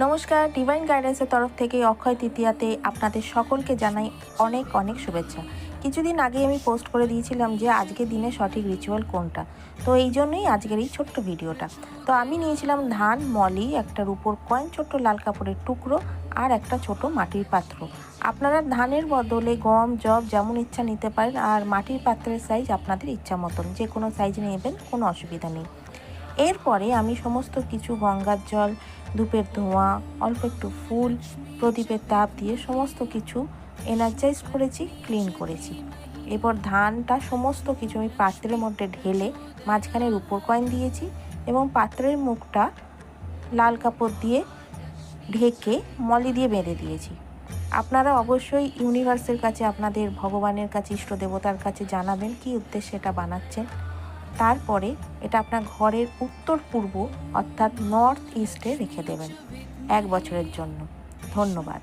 নমস্কার, ডিভাইন গাইডেন্সের তরফ থেকে অক্ষয় তৃতীয়াতে আপনাদের সকলকে জানাই অনেক অনেক শুভেচ্ছা। কিছুদিন আগে আমি পোস্ট করে দিয়েছিলাম যে আজকের দিনে সঠিক রিচুয়াল কোনটা। তো এই জন্যই আজকের এই ছোট্ট ভিডিওটা। তো আমি নিয়েছিলাম ধান, মলি, একটা রূপোর কয়েন, ছোট্ট লাল কাপড়ের টুকরো আর একটা ছোট মাটির পাত্র। আপনারা ধানের বদলে গম, যব যেমন ইচ্ছা নিতে পারেন, আর মাটির পাত্রের সাইজ আপনাদের ইচ্ছা মতন যে কোনো সাইজ নেবেন, কোনো অসুবিধা নেই। এরপরে আমি সমস্ত কিছু গঙ্গার জল, ধূপের ধোঁয়া, অল্প একটু ফুল, প্রদীপের তাপ দিয়ে সমস্ত কিছু এনার্জাইজ করেছি, ক্লিন করেছি। এরপর ধানটা সমস্ত কিছু আমি পাত্রের মধ্যে ঢেলে মাঝখানে রূপোর কয়েন দিয়েছি এবং পাত্রের মুখটা লাল কাপড় দিয়ে ঢেকে মলি দিয়ে বেঁধে দিয়েছি। আপনারা অবশ্যই ইউনিভার্সের কাছে, আপনাদের ভগবানের কাছে, ইষ্ট দেবতার কাছে জানাবেন কী উদ্দেশ্যে এটা বানাচ্ছেন। তারপরে এটা আপনার ঘরের উত্তর পূর্ব অর্থাৎ নর্থ ইস্টে রেখে দেবেন 1 বছরের জন্য। ধন্যবাদ।